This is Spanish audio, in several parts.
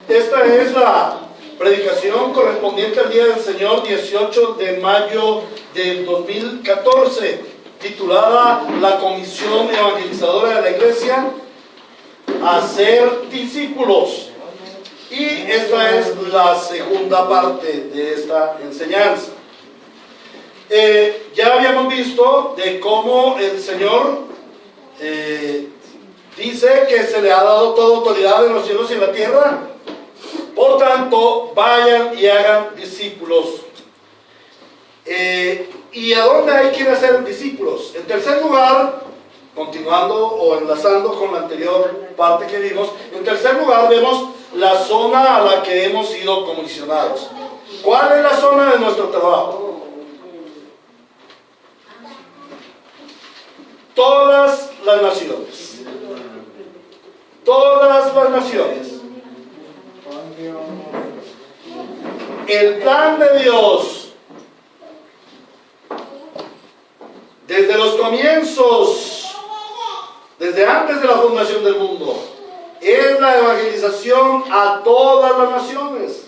Esta es la predicación correspondiente al Día del Señor, 18 de mayo del 2014, titulada La Comisión Evangelizadora de la Iglesia, Hacer Discípulos. Y esta es la segunda parte de esta enseñanza. Ya habíamos visto de cómo el Señor dice que se le ha dado toda autoridad en los cielos y en la tierra. Por tanto, vayan y hagan discípulos. ¿Y a dónde hay que hacer discípulos? En tercer lugar, continuando o enlazando con la anterior parte que vimos, en tercer lugar vemos la zona a la que hemos sido comisionados. ¿Cuál es la zona de nuestro trabajo? Todas las naciones. Todas las naciones. El plan de Dios desde los comienzos, desde antes de la fundación del mundo, es la evangelización a todas las naciones.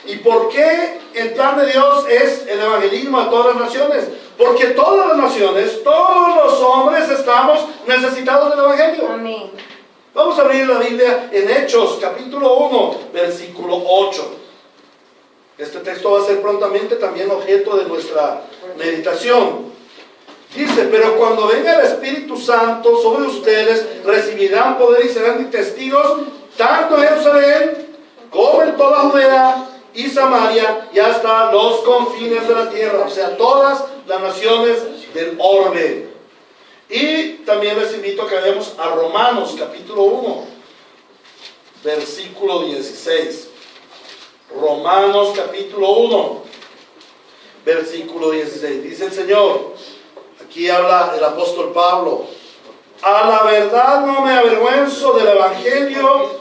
¿Y por qué el plan de Dios es el evangelismo a todas las naciones? Porque todas las naciones, todos los hombres estamos necesitados del evangelio. Amén. Vamos a abrir la Biblia en Hechos, capítulo 1, versículo 8. Este texto va a ser prontamente también objeto de nuestra meditación. Dice: pero cuando venga el Espíritu Santo sobre ustedes, recibirán poder y serán mis testigos, tanto en Jerusalén como en toda Judea y Samaria y hasta los confines de la tierra. O sea, todas las naciones del orbe. Y también les invito a que vayamos a Romanos, capítulo 1, versículo 16. Romanos, capítulo 1, versículo 16. Dice el Señor, aquí habla el apóstol Pablo: a la verdad no me avergüenzo del evangelio,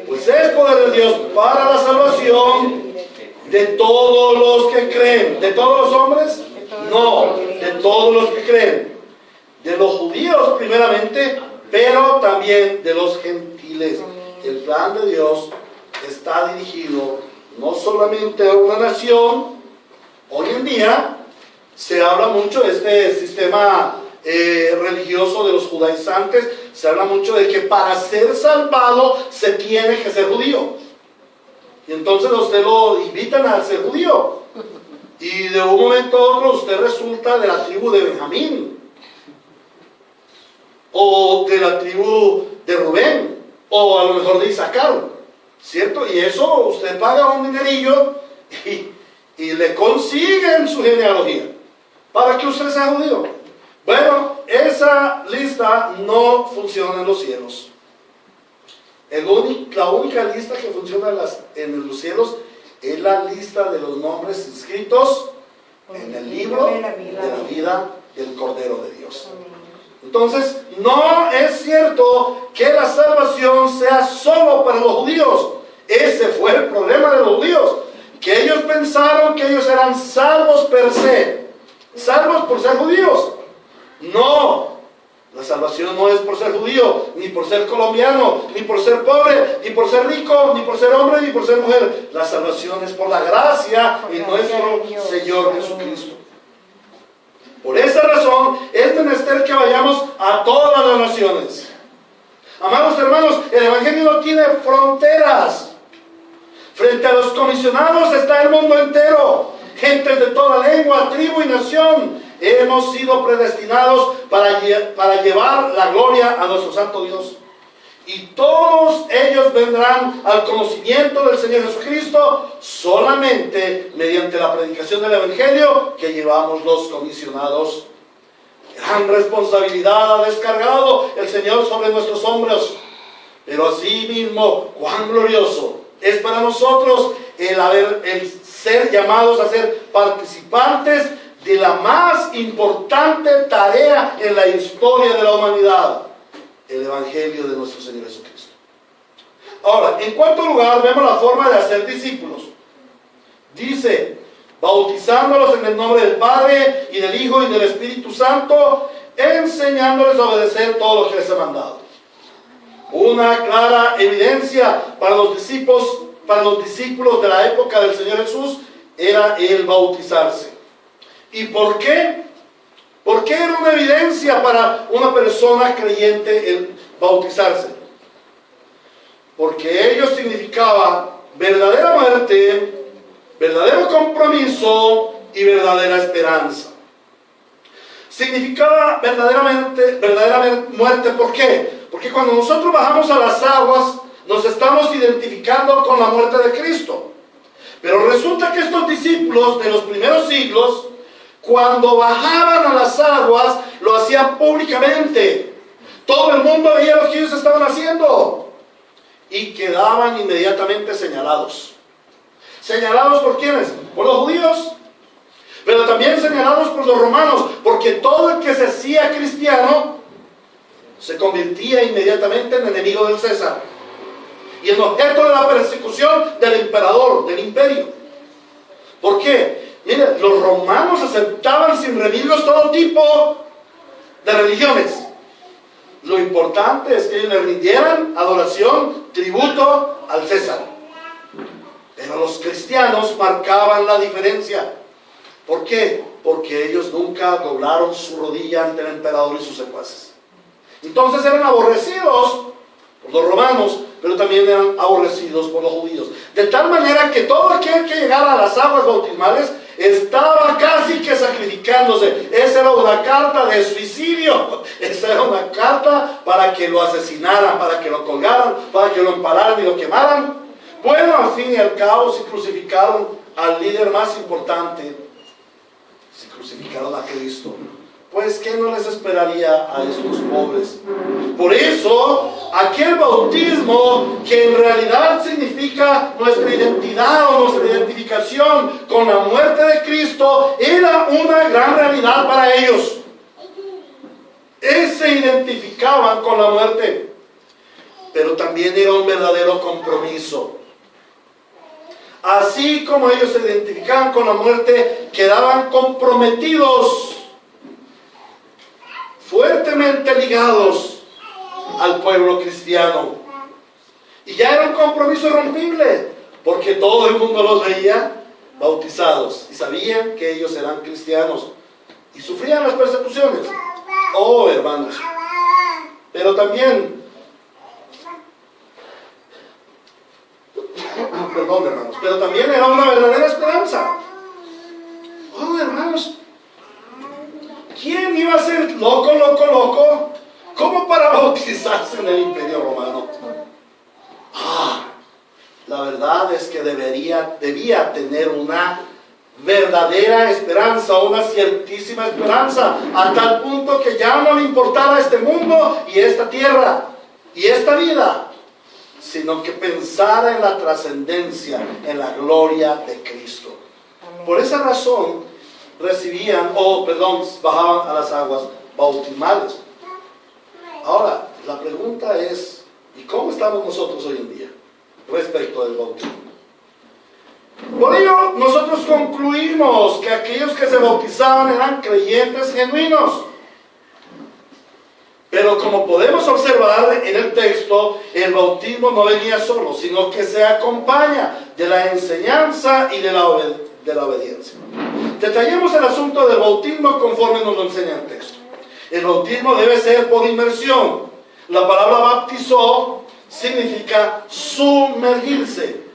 pues es poder de Dios para la salvación de todos los que creen. ¿De todos los hombres? No, de todos los que creen. De los judíos primeramente, pero también de los gentiles. El plan de Dios está dirigido no solamente a una nación. Hoy en día se habla mucho de este sistema religioso de los judaizantes. Se habla mucho de que para ser salvado se tiene que ser judío. Y entonces a usted lo invitan a ser judío. Y de un momento a otro usted resulta de la tribu de Benjamín, o de la tribu de Rubén, o a lo mejor de Isaacar, ¿cierto? Y eso usted paga un dinerillo y le consiguen su genealogía para que usted sea judío. Bueno, esa lista no funciona en los cielos. La única lista que funciona en los cielos es la lista de los nombres inscritos en el libro de la vida del Cordero de Dios. Entonces, no es cierto que la salvación sea solo para los judíos. Ese fue el problema de los judíos, que ellos pensaron que ellos eran salvos per se, salvos por ser judíos. No, la salvación no es por ser judío, ni por ser colombiano, ni por ser pobre, ni por ser rico, ni por ser hombre, ni por ser mujer. La salvación es por la gracia de nuestro Señor Jesucristo. Por esa razón es menester que vayamos a todas las naciones. Amados hermanos, el evangelio no tiene fronteras. Frente a los comisionados está el mundo entero, gentes de toda lengua, tribu y nación. Hemos sido predestinados para llevar la gloria a nuestro santo Dios. Y todos ellos vendrán al conocimiento del Señor Jesucristo solamente mediante la predicación del evangelio que llevamos los comisionados. Gran responsabilidad ha descargado el Señor sobre nuestros hombros, pero asimismo cuán glorioso es para nosotros el ser llamados a ser participantes de la más importante tarea en la historia de la humanidad: el evangelio de nuestro Señor Jesucristo. Ahora, en cuarto lugar, vemos la forma de hacer discípulos. Dice: bautizándolos en el nombre del Padre y del Hijo y del Espíritu Santo, enseñándoles a obedecer todo lo que les he mandado. Una clara evidencia para los discípulos de la época del Señor Jesús era el bautizarse. ¿Y por qué? ¿Por qué era una evidencia para una persona creyente el bautizarse? Porque ello significaba verdadera muerte, verdadero compromiso y verdadera esperanza. Significaba verdadera muerte. ¿Por qué? Porque cuando nosotros bajamos a las aguas, nos estamos identificando con la muerte de Cristo. Pero resulta que estos discípulos de los primeros siglos, cuando bajaban a las aguas, lo hacían públicamente. Todo el mundo veía lo que ellos estaban haciendo. Y quedaban inmediatamente señalados. ¿Señalados por quiénes? Por los judíos. Pero también señalados por los romanos. Porque todo el que se hacía cristiano se convertía inmediatamente en enemigo del César. Y en objeto de la persecución del emperador, del imperio. ¿Por qué? Miren, los romanos aceptaban sin remilgos todo tipo de religiones. Lo importante es que ellos le rindieran adoración, tributo al César. Pero los cristianos marcaban la diferencia. ¿Por qué? Porque ellos nunca doblaron su rodilla ante el emperador y sus secuaces. Entonces eran aborrecidos por los romanos, pero también eran aborrecidos por los judíos. De tal manera que todo aquel que llegara a las aguas bautismales estaba casi que sacrificándose. Esa era una carta de suicidio. Esa era una carta para que lo asesinaran, para que lo colgaran, para que lo empalaran y lo quemaran. Bueno, al fin y al cabo, si crucificaron al líder más importante, si crucificaron a Cristo, pues ¿qué no les esperaría a estos pobres? Por eso, aquel bautismo que en realidad significa nuestra identidad o nuestra identificación con la muerte de Cristo, era una gran realidad para ellos. Ellos se identificaban con la muerte, pero también era un verdadero compromiso. Así como ellos se identificaban con la muerte, quedaban comprometidos, fuertemente ligados al pueblo cristiano. Y ya era un compromiso irrompible, porque todo el mundo los veía bautizados y sabían que ellos eran cristianos y sufrían las persecuciones. Oh, hermanos. Pero también, perdón, hermanos, pero también era una verdadera esperanza. Oh, hermanos, ¿quién iba a ser loco, como para bautizarse en el Imperio Romano? La verdad es que debía tener una verdadera esperanza, una ciertísima esperanza, a tal punto que ya no le importaba este mundo y esta tierra y esta vida, sino que pensara en la trascendencia, en la gloria de Cristo. Por esa razón bajaban a las aguas bautismales. Ahora, la pregunta es, ¿y cómo estamos nosotros hoy en día respecto del bautismo? Por ello, nosotros concluimos que aquellos que se bautizaban eran creyentes genuinos. Pero como podemos observar en el texto, el bautismo no venía solo, sino que se acompaña de la enseñanza y de la obediencia. Detallemos el asunto del bautismo conforme nos lo enseña el texto. El bautismo debe ser por inmersión. La palabra bautizó significa sumergirse.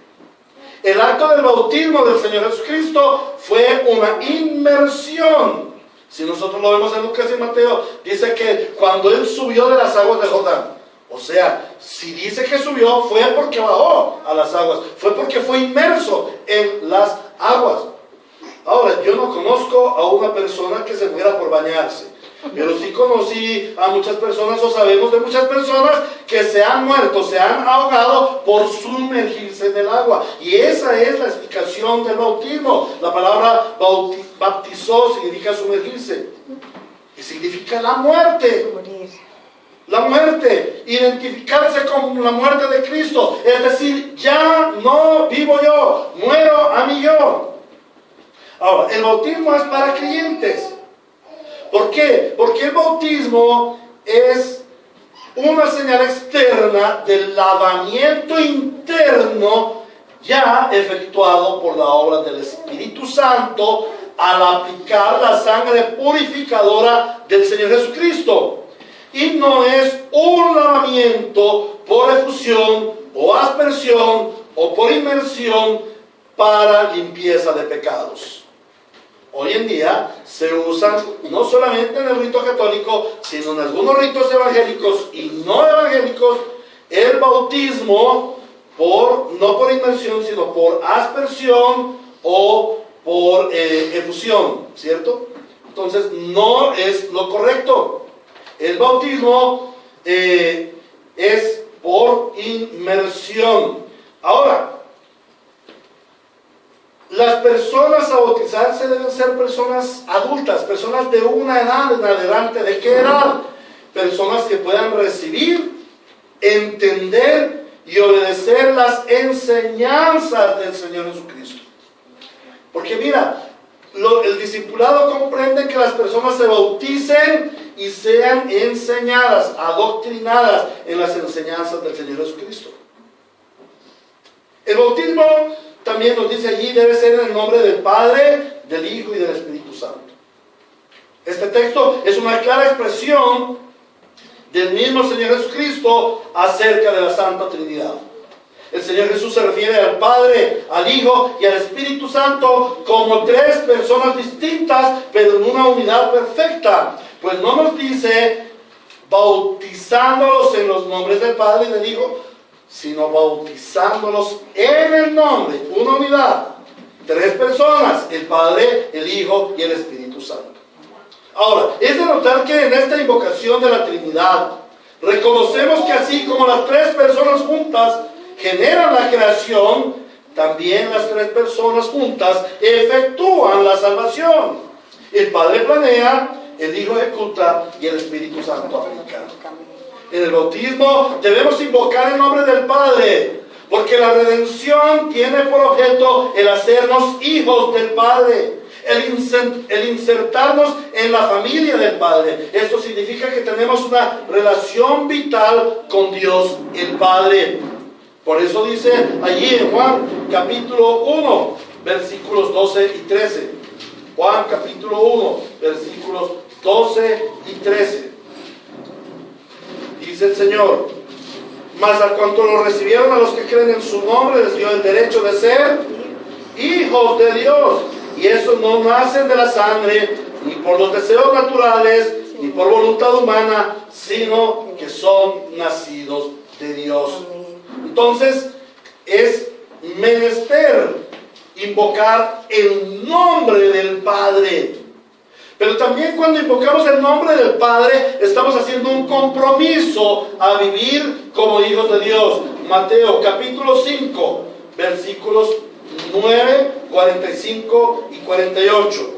El acto del bautismo del Señor Jesucristo fue una inmersión. Si nosotros lo vemos en Lucas y Mateo, dice que cuando Él subió de las aguas de Jordán, o sea, si dice que subió, fue porque bajó a las aguas, fue porque fue inmerso en las aguas. Ahora, yo no conozco a una persona que se muera por bañarse, pero sí conocí a muchas personas, o sabemos de muchas personas que se han muerto, se han ahogado por sumergirse en el agua. Y esa es la explicación del bautismo. La palabra bautizó significa sumergirse, y significa la muerte. La muerte, identificarse con la muerte de Cristo, es decir, ya no vivo yo, muero a mi yo. Ahora, el bautismo es para creyentes. ¿Por qué? Porque el bautismo es una señal externa del lavamiento interno ya efectuado por la obra del Espíritu Santo al aplicar la sangre purificadora del Señor Jesucristo. Y no es un lavamiento por efusión o aspersión o por inmersión para limpieza de pecados. Hoy en día se usan no solamente en el rito católico, sino en algunos ritos evangélicos y no evangélicos, el bautismo no por inmersión, sino por aspersión o por efusión, ¿cierto? Entonces no es lo correcto. El bautismo es por inmersión. Ahora, las personas a bautizarse deben ser personas adultas, personas de una edad en adelante. ¿De qué edad? Personas que puedan recibir, entender y obedecer las enseñanzas del Señor Jesucristo. Porque mira, el discipulado comprende que las personas se bauticen y sean enseñadas, adoctrinadas en las enseñanzas del Señor Jesucristo. El bautismo, también nos dice allí, debe ser en el nombre del Padre, del Hijo y del Espíritu Santo. Este texto es una clara expresión del mismo Señor Jesucristo acerca de la Santa Trinidad. El Señor Jesús se refiere al Padre, al Hijo y al Espíritu Santo como tres personas distintas, pero en una unidad perfecta. Pues no nos dice bautizándolos en los nombres del Padre y del Hijo, sino bautizándolos en el nombre, una unidad, tres personas, el Padre, el Hijo y el Espíritu Santo. Ahora, es de notar que en esta invocación de la Trinidad, reconocemos que así como las tres personas juntas generan la creación, también las tres personas juntas efectúan la salvación. El Padre planea, el Hijo ejecuta y el Espíritu Santo aplica. En el bautismo debemos invocar el nombre del Padre, porque la redención tiene por objeto el hacernos hijos del Padre, el insertarnos en la familia del Padre. Esto significa que tenemos una relación vital con Dios el Padre. Por eso dice allí en Juan capítulo 1, versículos 12 y 13. Juan capítulo 1, versículos 12 y 13. Dice el Señor: mas a cuanto lo recibieron, a los que creen en su nombre, les dio el derecho de ser hijos de Dios. Y eso no nace de la sangre, ni por los deseos naturales, ni por voluntad humana, sino que son nacidos de Dios. Entonces, es menester invocar el nombre del Padre. Pero también cuando invocamos el nombre del Padre, estamos haciendo un compromiso a vivir como hijos de Dios. Mateo capítulo 5, versículos 9, 45 y 48.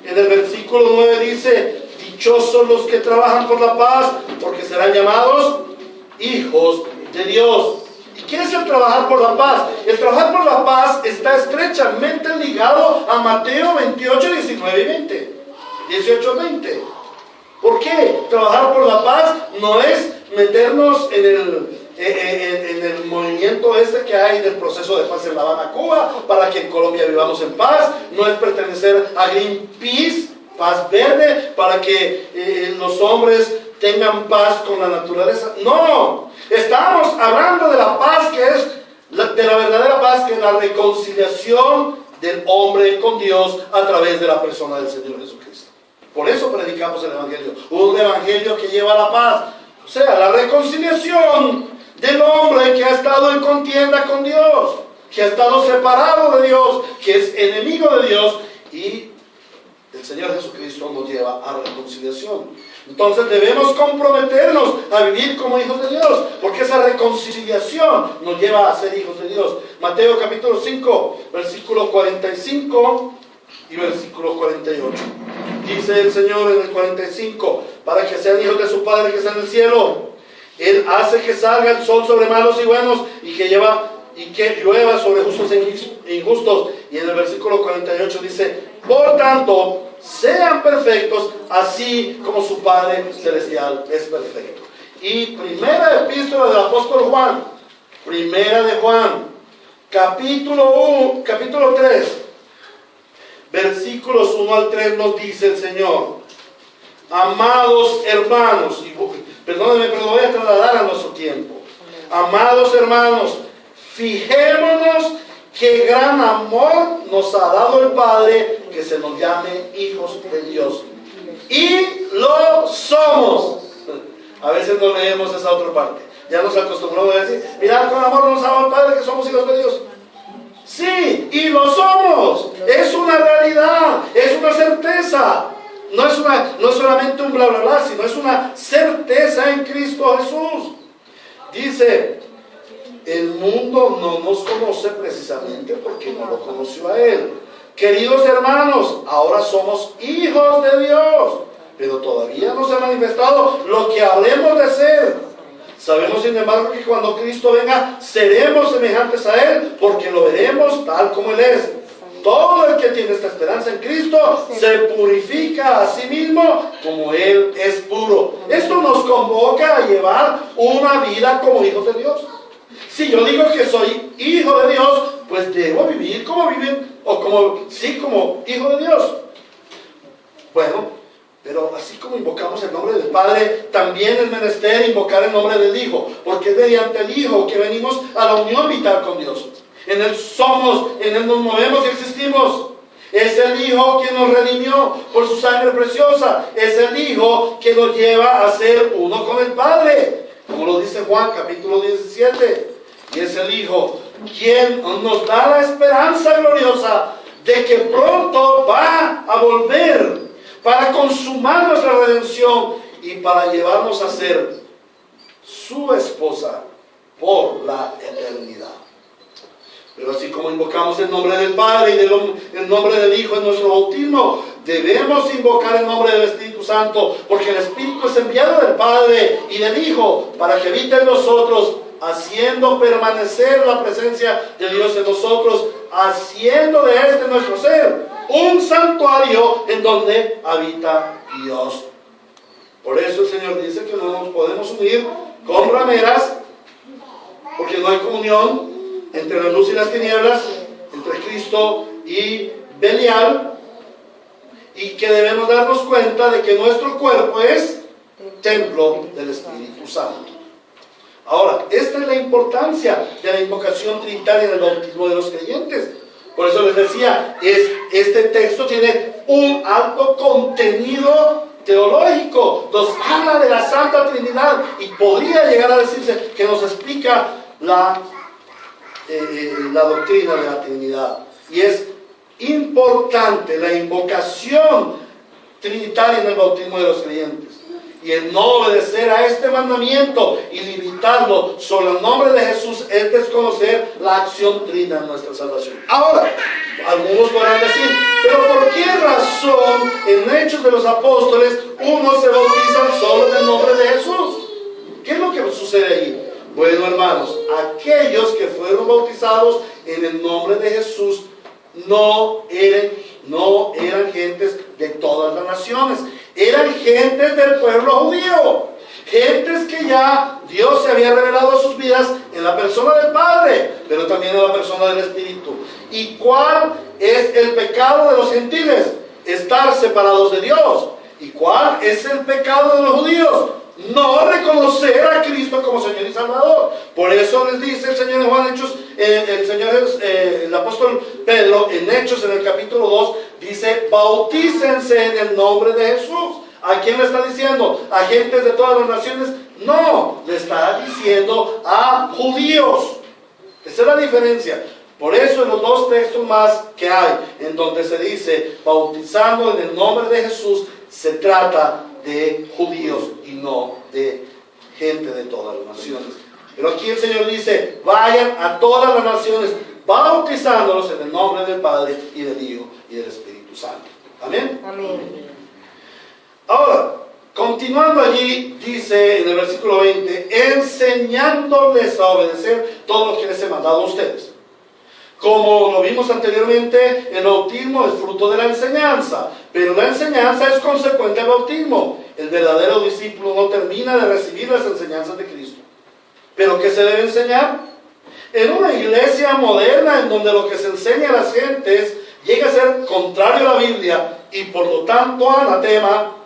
En el versículo 9 dice: dichosos los que trabajan por la paz, porque serán llamados hijos de Dios. ¿Y qué es el trabajar por la paz? El trabajar por la paz está estrechamente ligado a Mateo 28, 19 y 20. 18, 20. ¿Por qué? Trabajar por la paz no es meternos en el movimiento que hay del proceso de paz en La Habana, Cuba, para que en Colombia vivamos en paz. No es pertenecer a Greenpeace, paz verde, para que los hombres tengan paz con la naturaleza. No, estamos hablando de la paz, que es de la verdadera paz, que es la reconciliación del hombre con Dios a través de la persona del Señor Jesucristo. Por eso predicamos el Evangelio, un Evangelio que lleva a la paz, o sea, la reconciliación del hombre que ha estado en contienda con Dios, que ha estado separado de Dios, que es enemigo de Dios, y el Señor Jesucristo nos lleva a reconciliación. Entonces debemos comprometernos a vivir como hijos de Dios, porque esa reconciliación nos lleva a ser hijos de Dios. Mateo capítulo 5, versículo 45 y versículo 48. Dice el Señor en el 45: para que sean hijos de su Padre que está en el cielo. Él hace que salga el sol sobre malos y buenos, y que llueva sobre justos e injustos. Y en el versículo 48 dice: por tanto, sean perfectos, así como su Padre celestial es perfecto. y primera epístola del apóstol Juan, primera de Juan, capítulo 3, versículos 1 al 3 nos dice el Señor: amados hermanos, perdónenme, pero lo voy a trasladar a nuestro tiempo. Amados hermanos, fijémonos qué gran amor nos ha dado el Padre, que se nos llame hijos de Dios. Y lo somos. A veces no leemos esa otra parte. Ya nos acostumbramos a decir: mirad, con amor nos ha dado el Padre, que somos hijos de Dios. Sí, y lo somos. Es una realidad, es una certeza. No es solamente un bla bla bla, sino es una certeza en Cristo Jesús. Dice: el mundo no nos conoce precisamente porque no lo conoció a Él. Queridos hermanos, ahora somos hijos de Dios, pero todavía no se ha manifestado lo que hablemos de ser. Sabemos, sin embargo, que cuando Cristo venga, seremos semejantes a Él, porque lo veremos tal como Él es. Todo el que tiene esta esperanza en Cristo se purifica a sí mismo como Él es puro. Esto nos convoca a llevar una vida como hijos de Dios. Si yo digo que soy hijo de Dios, pues debo vivir como viven, o como hijo de Dios. Bueno, pero así como invocamos el nombre del Padre, también es menester invocar el nombre del Hijo, porque es mediante el Hijo que venimos a la unión vital con Dios. En Él somos, en Él nos movemos y existimos. Es el Hijo quien nos redimió por su sangre preciosa. Es el Hijo que nos lleva a ser uno con el Padre, como lo dice Juan capítulo 17. Y es el Hijo quien nos da la esperanza gloriosa de que pronto va a volver para consumar nuestra redención y para llevarnos a ser su esposa por la eternidad. Pero así como invocamos el nombre del Padre y el nombre del Hijo en nuestro bautismo, debemos invocar el nombre del Espíritu Santo, porque el Espíritu es enviado del Padre y del Hijo para que habite en nosotros, haciendo permanecer la presencia de Dios en nosotros, haciendo de este nuestro ser un santuario en donde habita Dios. Por eso el Señor dice que no nos podemos unir con rameras, porque no hay comunión entre la luz y las tinieblas, entre Cristo y Belial, y que debemos darnos cuenta de que nuestro cuerpo es templo del Espíritu Santo. Ahora, esta es la importancia de la invocación trinitaria en el bautismo de los creyentes. Por eso les decía, este texto tiene un alto contenido teológico, nos habla de la Santa Trinidad, y podría llegar a decirse que nos explica la doctrina de la Trinidad. Y es importante la invocación trinitaria en el bautismo de los creyentes. Y el no obedecer a este mandamiento y limitarlo sobre el nombre de Jesús es desconocer la acción trina en nuestra salvación. Ahora, algunos podrán decir: ¿pero por qué razón en Hechos de los Apóstoles unos se bautizan solo en el nombre de Jesús? ¿Qué es lo que sucede ahí? Bueno, hermanos, aquellos que fueron bautizados en el nombre de Jesús no eran gentes de todas las naciones, eran gentes del pueblo judío, gentes que ya Dios se había revelado a sus vidas en la persona del Padre, pero también en la persona del Espíritu. ¿Y cuál es el pecado de los gentiles? Estar separados de Dios. ¿Y cuál es el pecado de los judíos? No reconocer a Cristo como Señor y Salvador. Por eso les dice el Señor en Juan, el apóstol Pedro en Hechos, en el capítulo 2, dice: bautícense en el nombre de Jesús. ¿A quién le está diciendo? ¿A gentes de todas las naciones? No, le está diciendo a judíos. Esa es la diferencia. Por eso en los dos textos más que hay, en donde se dice bautizando en el nombre de Jesús, se trata de judíos y no de gente de todas las naciones. Pero aquí el Señor dice: vayan a todas las naciones, bautizándolos en el nombre del Padre y del Hijo y del Espíritu Santo. Amén. Amén. Ahora, continuando allí, dice en el versículo 20: enseñándoles a obedecer todo lo que les he mandado a ustedes. Como lo vimos anteriormente, el bautismo es fruto de la enseñanza, pero la enseñanza es consecuente al bautismo. el verdadero discípulo no termina de recibir las enseñanzas de Cristo. ¿Pero qué se debe enseñar? En una iglesia moderna en donde lo que se enseña a las gentes llega a ser contrario a la Biblia y por lo tanto anatema,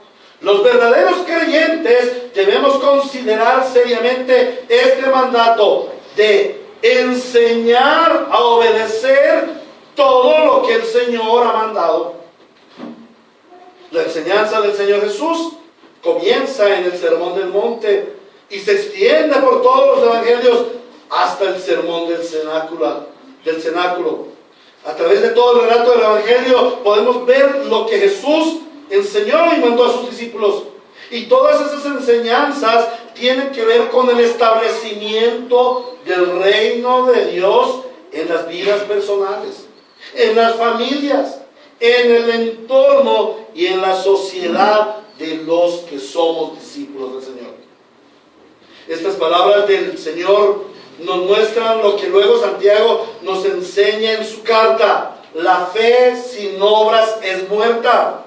los verdaderos creyentes debemos considerar seriamente este mandato de enseñar a obedecer todo lo que el Señor ha mandado. La enseñanza del Señor Jesús comienza en el Sermón del Monte y se extiende por todos los evangelios hasta el sermón del cenáculo. A través de todo el relato del evangelio podemos ver lo que Jesús enseñó y mandó a sus discípulos. Y todas esas enseñanzas tienen que ver con el establecimiento del reino de Dios en las vidas personales, en las familias, en el entorno y en la sociedad de los que somos discípulos del Señor. Estas palabras del Señor nos muestran lo que luego Santiago nos enseña en su carta: la fe sin obras es muerta.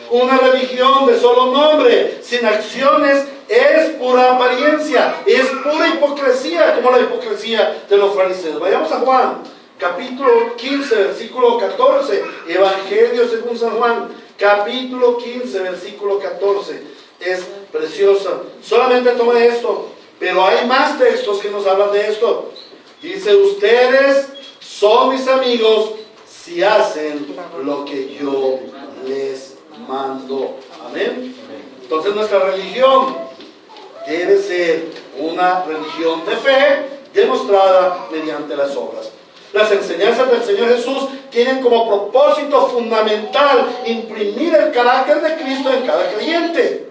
Una religión de solo nombre, sin acciones, es pura apariencia, es pura hipocresía, como la hipocresía de los fariseos. Vayamos a Juan, capítulo 15, versículo 14, Evangelio según San Juan, capítulo 15, versículo 14. Es preciosa. Solamente tome esto, pero hay más textos que nos hablan de esto. Dice: ustedes son mis amigos si hacen lo que yo les mando. Amén. Entonces nuestra religión debe ser una religión de fe demostrada mediante las obras. Las enseñanzas del Señor Jesús tienen como propósito fundamental imprimir el carácter de Cristo en cada creyente.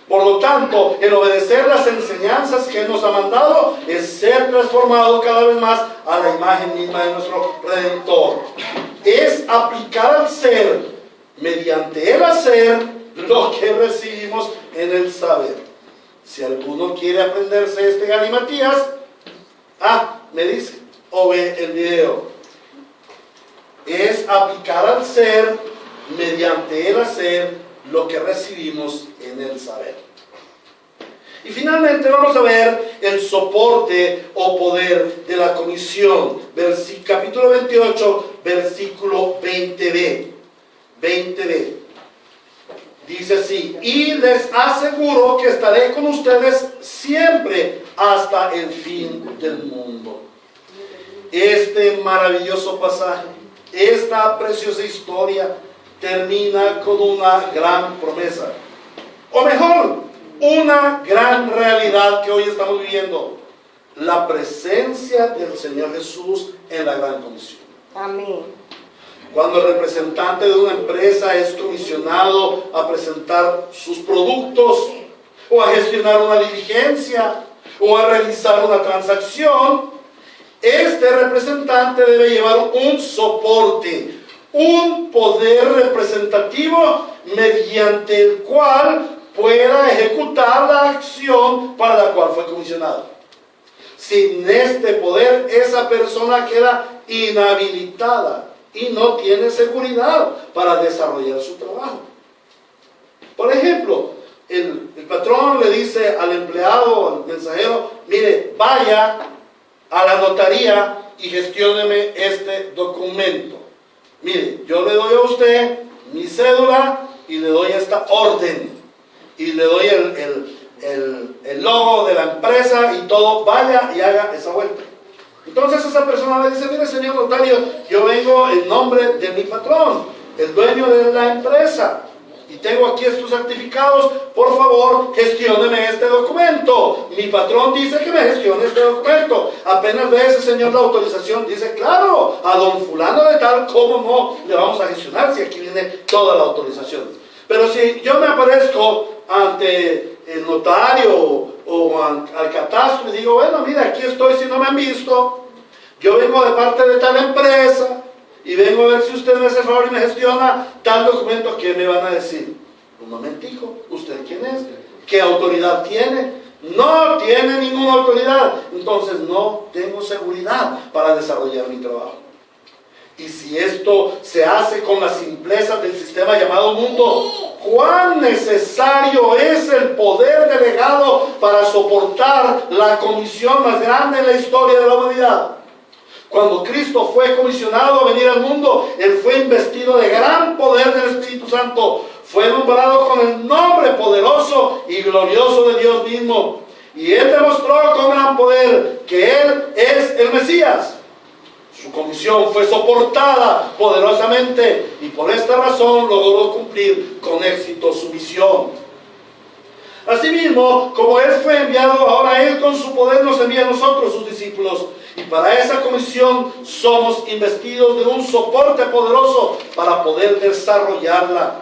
Por lo tanto, el obedecer las enseñanzas que Él nos ha mandado es ser transformado cada vez más a la imagen misma de nuestro Redentor. Es aplicar al ser, mediante el hacer, lo que recibimos en el saber. Si alguno quiere aprenderse este galimatías, me dice, o ve el video. Es aplicar al ser, mediante el hacer, lo que recibimos en el saber. Y finalmente vamos a ver el soporte o poder de la comisión. Capítulo 28, versículo 20b. 20b. Dice así: y les aseguro que estaré con ustedes siempre hasta el fin del mundo. Este maravilloso pasaje, esta preciosa historia, termina con una gran promesa, o mejor, una gran realidad que hoy estamos viviendo: la presencia del Señor Jesús en la gran comisión. Amén. Cuando el representante de una empresa es comisionado a presentar sus productos, o a gestionar una diligencia, o a realizar una transacción, este representante debe llevar un soporte, un poder representativo mediante el cual pueda ejecutar la acción para la cual fue comisionado. Sin este poder, esa persona queda inhabilitada y no tiene seguridad para desarrollar su trabajo. Por ejemplo, el patrón le dice al empleado, al mensajero: mire, vaya a la notaría y gestióneme este documento. Mire, yo le doy a usted mi cédula y le doy esta orden y le doy el logo de la empresa y todo. Vaya y haga esa vuelta. Entonces esa persona le dice: mire, señor notario, yo vengo en nombre de mi patrón, el dueño de la empresa, y tengo aquí estos certificados. Por favor, gestióneme este documento. Mi patrón dice que me gestione este documento. Apenas ve ese señor la autorización, dice: claro, a don fulano de tal, ¿cómo no le vamos a gestionar si aquí viene toda la autorización? Pero si yo me aparezco ante el notario o al catastro y digo: bueno, mira, aquí estoy, si no me han visto, yo vengo de parte de tal empresa y vengo a ver si usted me hace el favor y me gestiona tal documento, ¿qué me van a decir? Un momentico, ¿usted quién es? ¿Qué autoridad tiene? No tiene ninguna autoridad. Entonces no tengo seguridad para desarrollar mi trabajo. Y si esto se hace con la simpleza del sistema llamado mundo, cuán necesario es el poder delegado para soportar la comisión más grande en la historia de la humanidad. Cuando Cristo fue comisionado a venir al mundo, Él fue investido de gran poder del Espíritu Santo. Fue nombrado con el nombre poderoso y glorioso de Dios mismo. Y Él demostró con gran poder que Él es el Mesías. Su comisión fue soportada poderosamente y por esta razón logró cumplir con éxito su misión. Asimismo, como Él fue enviado, ahora Él con su poder nos envía a nosotros, sus discípulos. Y para esa comisión somos investidos de un soporte poderoso para poder desarrollarla.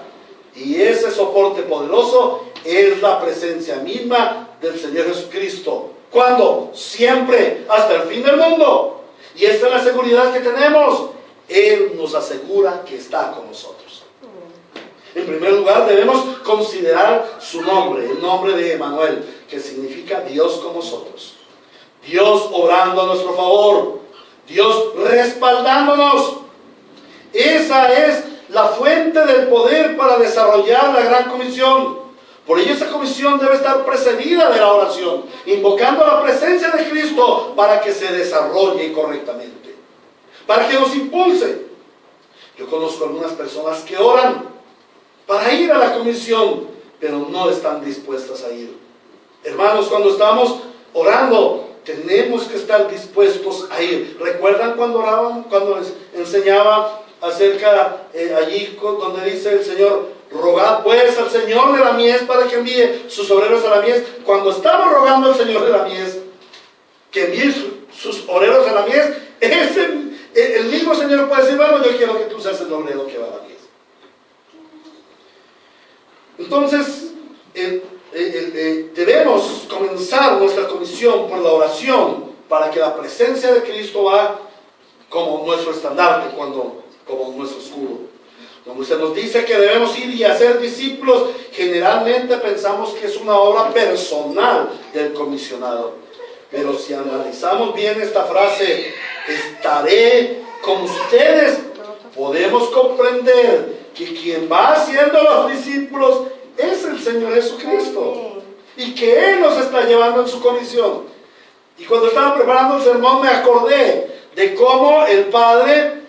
Y ese soporte poderoso es la presencia misma del Señor Jesucristo. ¿Cuándo? Siempre, hasta el fin del mundo. Y esta es la seguridad que tenemos. Él nos asegura que está con nosotros. En primer lugar, debemos considerar su nombre, el nombre de Emmanuel, que significa Dios con nosotros. Dios obrando a nuestro favor. Dios respaldándonos. Esa es la fuente del poder para desarrollar la gran comisión. Por ello esa comisión debe estar precedida de la oración, invocando la presencia de Cristo para que se desarrolle correctamente, para que nos impulse. Yo conozco algunas personas que oran para ir a la comisión, pero no están dispuestas a ir. Hermanos, cuando estamos orando, tenemos que estar dispuestos a ir. ¿Recuerdan cuando oraban, cuando les enseñaba acerca allí donde dice el Señor: rogad pues al Señor de la mies para que envíe sus obreros a la mies? Cuando estamos rogando al Señor de la mies que envíe sus obreros a la mies, el mismo Señor puede decir: bueno, yo quiero que tú seas el obrero que va a la mies. Entonces debemos comenzar nuestra comisión por la oración, para que la presencia de Cristo va como nuestro estandarte, como nuestro escudo. Cuando se nos dice que debemos ir y hacer discípulos, generalmente pensamos que es una obra personal del comisionado. Pero si analizamos bien esta frase, estaré con ustedes, podemos comprender que quien va haciendo los discípulos es el Señor Jesucristo, y que Él nos está llevando en su comisión. Y cuando estaba preparando el sermón me acordé de cómo el Padre,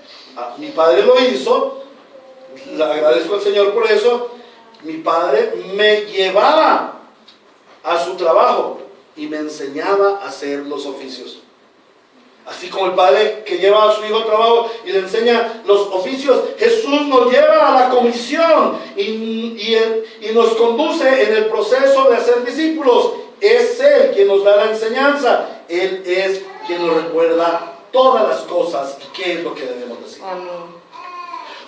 mi Padre lo hizo. Le agradezco al Señor por eso. Mi padre me llevaba a su trabajo y me enseñaba a hacer los oficios. Así como el padre que lleva a su hijo al trabajo y le enseña los oficios, Jesús nos lleva a la comisión y nos conduce en el proceso de hacer discípulos. Es Él quien nos da la enseñanza. Él es quien nos recuerda todas las cosas y qué es lo que debemos decir. Amén.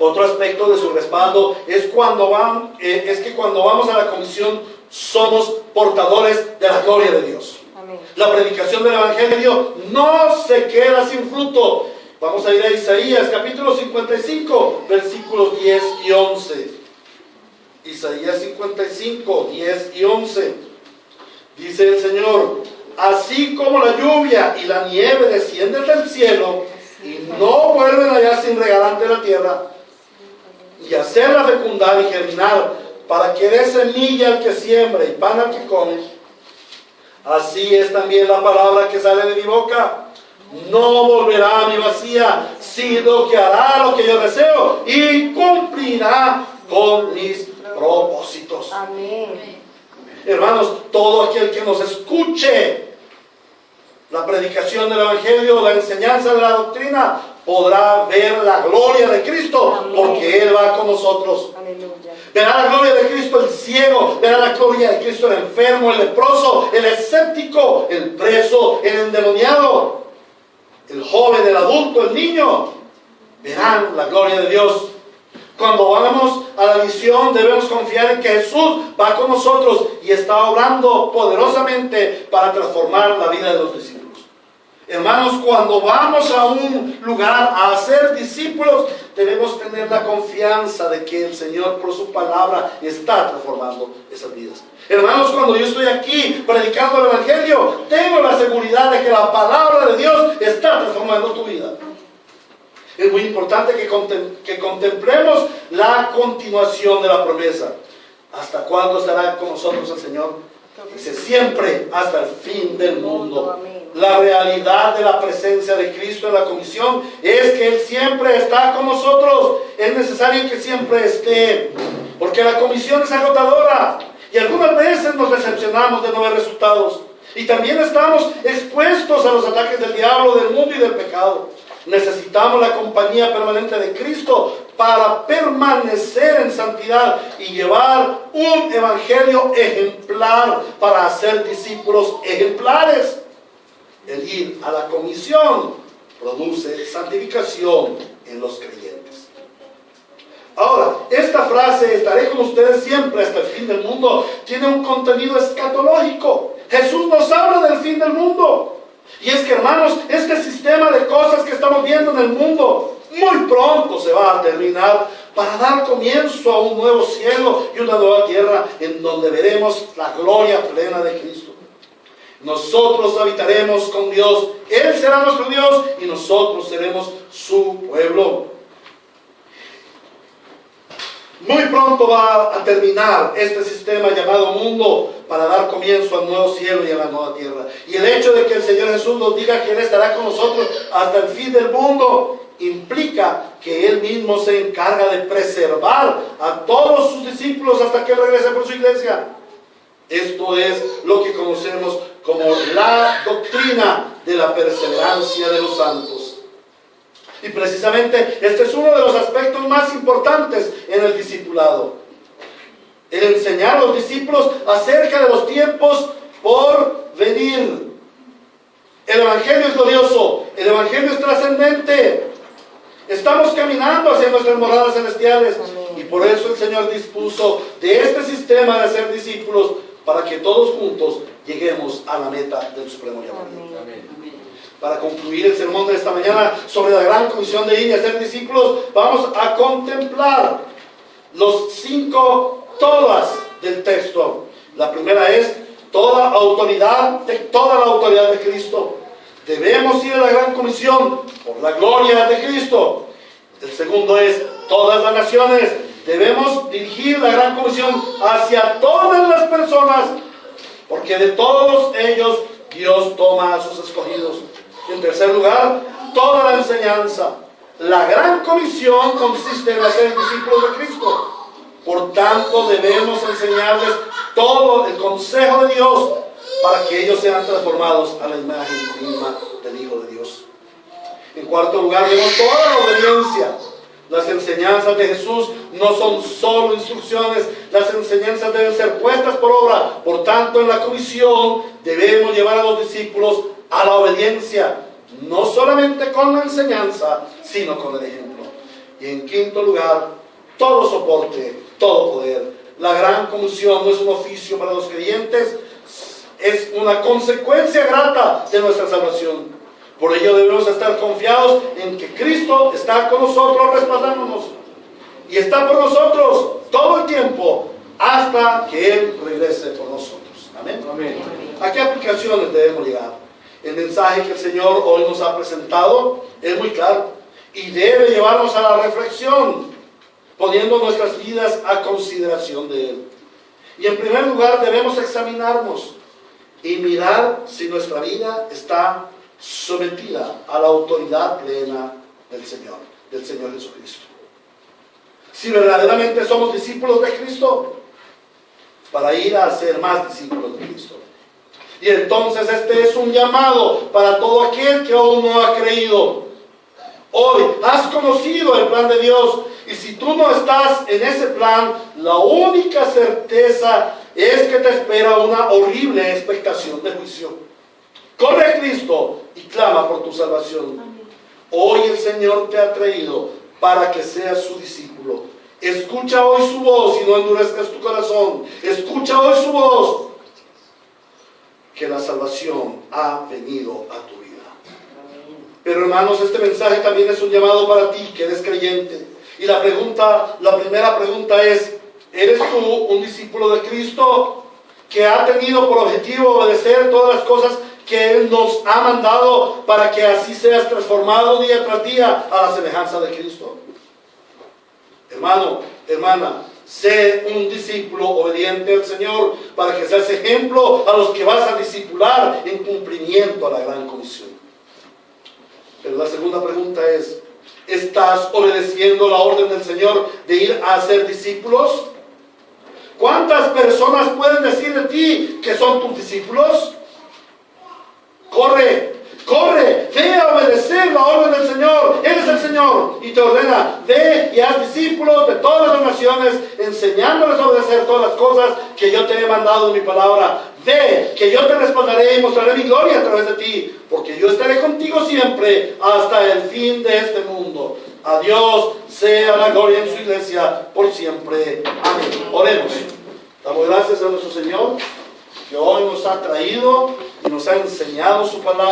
Otro aspecto de su respaldo es que cuando vamos a la comisión somos portadores de la gloria de Dios. Amén. La predicación del Evangelio no se queda sin fruto. Vamos a ir a Isaías capítulo 55, versículos 10 y 11. Isaías 55, 10 y 11. Dice el Señor: así como la lluvia y la nieve descienden del cielo y no vuelven allá sin regar ante la tierra, y hacerla fecundar y germinar, para que dé semilla al que siembra y pan al que come, así es también la palabra que sale de mi boca. No volverá a mi vacía, sino que hará lo que yo deseo y cumplirá con mis propósitos. Amén. Hermanos, todo aquel que nos escuche la predicación del Evangelio, la enseñanza de la doctrina, podrá ver la gloria de Cristo. Amén. Porque Él va con nosotros. Aleluya. Verá la gloria de Cristo el ciego, verá la gloria de Cristo el enfermo, el leproso, el escéptico, el preso, el endemoniado, el joven, el adulto, el niño. Verán la gloria de Dios. Cuando vamos a la misión debemos confiar en que Jesús va con nosotros y está obrando poderosamente para transformar la vida de los discípulos. Hermanos, cuando vamos a un lugar a hacer discípulos, debemos tener la confianza de que el Señor por su palabra está transformando esas vidas. Hermanos, cuando yo estoy aquí predicando el Evangelio, tengo la seguridad de que la palabra de Dios está transformando tu vida. Es muy importante que contemplemos la continuación de la promesa. ¿Hasta cuándo estará con nosotros el Señor? Dice, siempre, hasta el fin del mundo. La realidad de la presencia de Cristo en la comisión es que Él siempre está con nosotros. Es necesario que siempre esté, porque la comisión es agotadora y algunas veces nos decepcionamos de no ver resultados, y también estamos expuestos a los ataques del diablo, del mundo y del pecado. Necesitamos la compañía permanente de Cristo para permanecer en santidad y llevar un evangelio ejemplar para hacer discípulos ejemplares. El ir a la comisión produce santificación en los creyentes. Ahora, esta frase, estaré con ustedes siempre hasta el fin del mundo, tiene un contenido escatológico. Jesús nos habla del fin del mundo. Y es que, hermanos, este sistema de cosas que estamos viendo en el mundo muy pronto se va a terminar para dar comienzo a un nuevo cielo y una nueva tierra en donde veremos la gloria plena de Cristo. Nosotros habitaremos con Dios, Él será nuestro Dios y nosotros seremos su pueblo. Muy pronto va a terminar este sistema llamado mundo para dar comienzo al nuevo cielo y a la nueva tierra. Y el hecho de que el Señor Jesús nos diga que Él estará con nosotros hasta el fin del mundo implica que Él mismo se encarga de preservar a todos sus discípulos hasta que Él regrese por su iglesia. Esto es lo que conocemos como la doctrina de la perseverancia de los santos. Y precisamente este es uno de los aspectos más importantes en el discipulado. El enseñar a los discípulos acerca de los tiempos por venir. El evangelio es glorioso, el evangelio es trascendente. Estamos caminando hacia nuestras moradas celestiales. Y por eso el Señor dispuso de este sistema de ser discípulos para que todos juntos lleguemos a la meta del supremo llamamiento. Para concluir el sermón de esta mañana sobre la gran comisión de ir y hacer discípulos, vamos a contemplar los 5 todas del texto. La primera es toda la autoridad de Cristo. Debemos ir a la gran comisión por la gloria de Cristo. El segundo es todas las naciones. Debemos dirigir la gran comisión hacia todas las personas, porque de todos ellos Dios toma a sus escogidos. En tercer lugar, toda la enseñanza. La gran comisión consiste en hacer discípulos de Cristo. Por tanto, debemos enseñarles todo el consejo de Dios para que ellos sean transformados a la imagen misma del Hijo de Dios. En cuarto lugar, vemos toda la obediencia. Las enseñanzas de Jesús no son solo instrucciones, las enseñanzas deben ser puestas por obra. Por tanto, en la comisión debemos llevar a los discípulos a la obediencia, no solamente con la enseñanza, sino con el ejemplo. Y en quinto lugar, todo soporte, todo poder. La gran comisión no es un oficio para los creyentes, es una consecuencia grata de nuestra salvación. Por ello debemos estar confiados en que Cristo está con nosotros respaldándonos y está por nosotros todo el tiempo hasta que Él regrese por nosotros. Amén. Amén. ¿A qué aplicaciones debemos llegar? El mensaje que el Señor hoy nos ha presentado es muy claro y debe llevarnos a la reflexión, poniendo nuestras vidas a consideración de Él. Y en primer lugar debemos examinarnos y mirar si nuestra vida está sometida a la autoridad plena del Señor Jesucristo. Si verdaderamente somos discípulos de Cristo, para ir a ser más discípulos de Cristo. Y entonces este es un llamado para todo aquel que aún no ha creído. Hoy has conocido el plan de Dios, y si tú no estás en ese plan, la única certeza es que te espera una horrible expectación de juicio. Corre a Cristo y clama por tu salvación. Hoy el Señor te ha traído para que seas su discípulo. Escucha hoy su voz y no endurezcas tu corazón. Escucha hoy su voz, que la salvación ha venido a tu vida. Pero hermanos, este mensaje también es un llamado para ti que eres creyente. Y la primera pregunta es: ¿eres tú un discípulo de Cristo que ha tenido por objetivo obedecer todas las cosas que Él nos ha mandado para que así seas transformado día tras día a la semejanza de Cristo? Hermano, hermana, Sé un discípulo obediente al Señor para que seas ejemplo a los que vas a discipular en cumplimiento a la gran comisión. Pero la segunda pregunta es, ¿estás obedeciendo la orden del Señor de ir a hacer discípulos? ¿Cuántas personas pueden decir de ti que son tus discípulos? Corre, ve a obedecer la orden del Señor. Él es el Señor y te ordena, ve y haz discípulos de todas las naciones, enseñándoles a obedecer todas las cosas que yo te he mandado en mi palabra. Ve, que yo te respaldaré y mostraré mi gloria a través de ti, porque yo estaré contigo siempre hasta el fin de este mundo. A Dios sea la gloria en su iglesia por siempre. Amén. Oremos. Damos gracias a nuestro Señor, que hoy nos ha traído y nos ha enseñado su palabra.